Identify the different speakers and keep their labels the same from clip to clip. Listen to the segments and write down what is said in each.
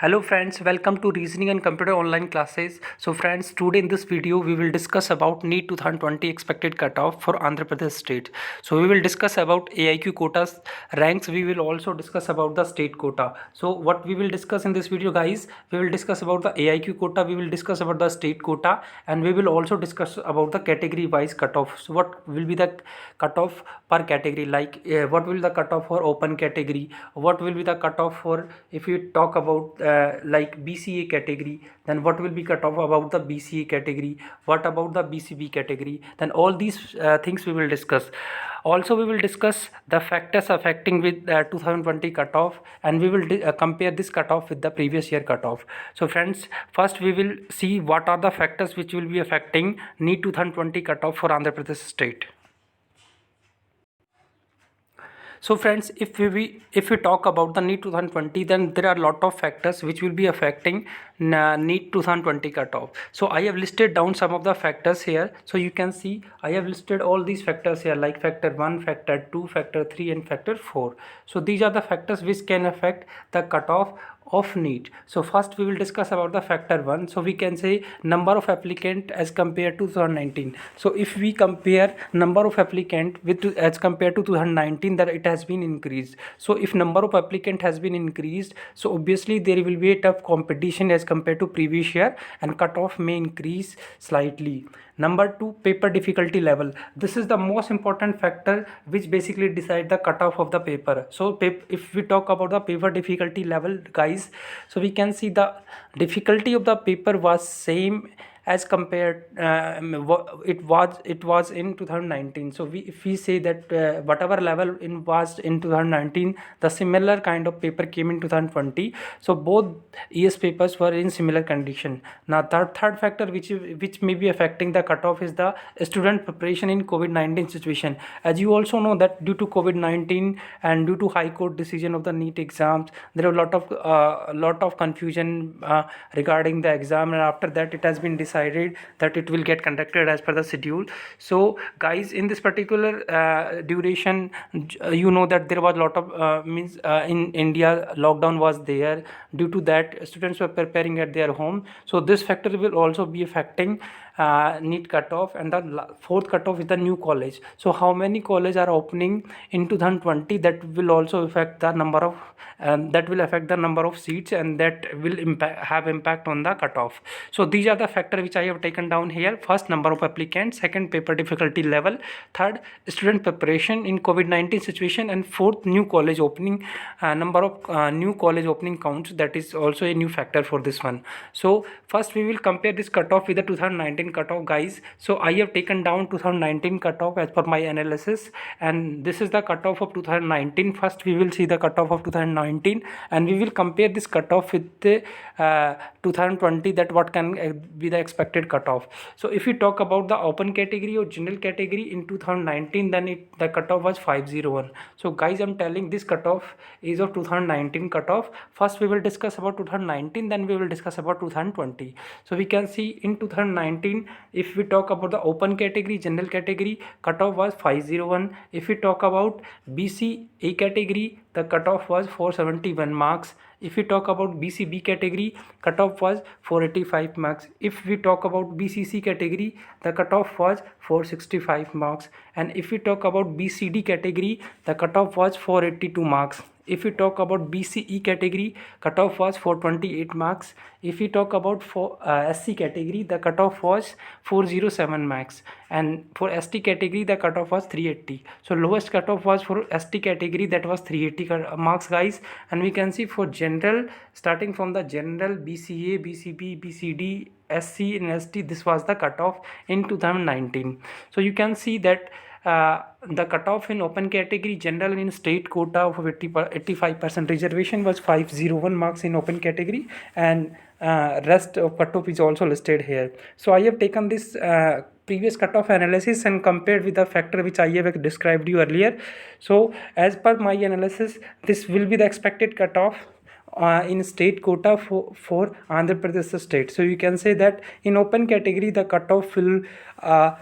Speaker 1: Hello friends, welcome to Reasoning and Computer Online Classes. So friends, today in this video we will discuss about NEET 2020 expected cutoff for Andhra Pradesh state. So we will discuss about AIQ quotas ranks. We will also discuss about the state quota. So what we will discuss in this video guys, we will discuss about the AIQ quota, we will discuss about the state quota, and we will also discuss about the category wise cutoff. So what will be the cutoff per category, like what will the cutoff for open category, what will be the cutoff for if you talk about like BCA category, then what will be cut off about the BCA category, what about the BCB category, then all these things we will discuss. Also we will discuss the factors affecting with 2020 cutoff, and we will compare this cutoff with the previous year cutoff. So friends, first we will see what are the factors which will be affecting NEET 2020 cutoff for Andhra Pradesh state. So friends, if we talk about the NEET 2020, then there are a lot of factors which will be affecting NEET 2020 cutoff. So I have listed down some of the factors here. So you can see I have listed all these factors here, like factor 1, factor 2, factor 3 and factor 4. So these are the factors which can affect the cutoff of NEET. So first we will discuss about the factor 1. So we can say number of applicant as compared to 2019. So if we compare number of applicant with as compared to 2019, that it has been increased. So if number of applicant has been increased, so obviously there will be a tough competition as compared to previous year, and cutoff may increase slightly. Number 2, paper difficulty level. This is the most important factor which basically decide the cutoff of the paper. So if we talk about the paper difficulty level guys, so we can see the difficulty of the paper was same as compared it was in 2019. So if we say that whatever level was in 2019, the similar kind of paper came in 2020. So both ES papers were in similar condition. Now third factor which may be affecting the cutoff is the student preparation in COVID-19 situation. As you also know that due to COVID-19 and due to High Court decision of the NEET exams, there are a lot of confusion regarding the exam, and after that it has been decided that it will get conducted as per the schedule. So guys, in this particular duration, you know that there was a lot of in India lockdown was there. Due to that, students were preparing at their home. So this factor will also be affecting NEET cutoff. And the fourth cutoff is the new college. So how many colleges are opening in 2020, that will also affect the number of seats, and that will have impact on the cutoff. So these are the factors which I have taken down here. First, number of applicants. Second, paper difficulty level. Third, student preparation in COVID-19 situation. And fourth, new college opening, number of new college opening counts. That is also a new factor for this one. So first we will compare this cutoff with the 2019 cutoff guys. So I have taken down 2019 cutoff as per my analysis, and this is the cutoff of 2019. First we will see the cutoff of 2019, and we will compare this cutoff with the 2020, that what can be the expected cutoff. So if we talk about the open category or general category in 2019, then the cutoff was 501. So guys, I'm telling this cutoff is of 2019 cutoff. First we will discuss about 2019, then we will discuss about 2020. So we can see in 2019, if we talk about the open category, general category, cutoff was 501. If we talk about BCA category, the cutoff was 471 marks. If we talk about BCB category, cutoff was 485 marks. If we talk about BCC category, the cutoff was 465 marks. And if we talk about BCD category, the cutoff was 482 marks. If we talk about BCE category, cutoff was 428 marks. If we talk about SC category, the cutoff was 407 marks. And for ST category, the cutoff was 380. So lowest cutoff was for ST category, that was 380 marks guys. And we can see for general, starting from the general, BCA, BCB, BCD, SC and ST, this was the cutoff in 2019. So you can see that the cutoff in open category, general and state quota of 85% reservation was 501 marks in open category, and rest of cutoff is also listed here. So I have taken this previous cutoff analysis and compared with the factor which I have described you earlier. So as per my analysis, this will be the expected cutoff in state quota for Andhra Pradesh state. So you can say that in open category the cutoff will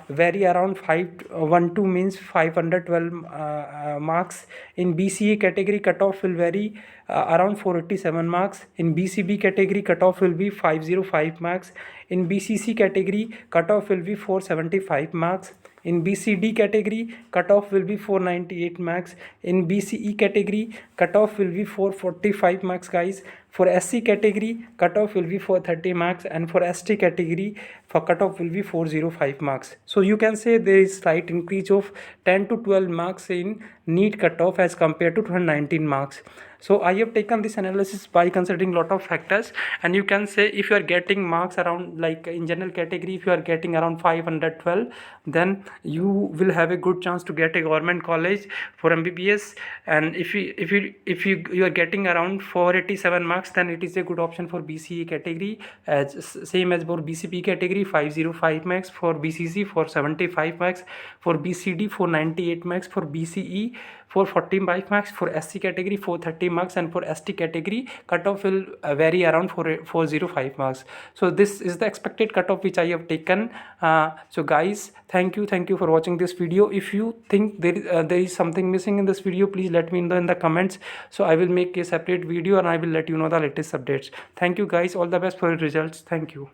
Speaker 1: vary around 512 means 512 marks. In BCA category, cutoff will vary around 487 marks. In BCB category, cutoff will be 505 marks. In BCC category, cutoff will be 475 marks. In BCD category, cutoff will be 498 marks. In BCE category, cutoff will be 445 marks, guys. For SC category, cutoff will be 430 marks, and for ST category, for cutoff will be 405 marks. So you can say there is slight increase of 10 to 12 marks in NEET cutoff as compared to 2019 marks. So I have taken this analysis by considering lot of factors, and you can say if you are getting marks around, like in general category, if you are getting around 512, then you will have a good chance to get a government college for MBBS. And if you are getting around 487 marks, then it is a good option for BCE category, as same as for BCP category, 505 marks, for BCC 475 marks, for BCD 498 marks, for BCE 445 marks, for SC category 430 marks, and for ST category cutoff will vary around 405 marks. So this is the expected cutoff which I have taken. So guys, thank you for watching this video. If you think there is something missing in this video, please let me know in the comments, so I will make a separate video and I will let you know the latest updates. Thank you guys, all the best for your results. Thank you.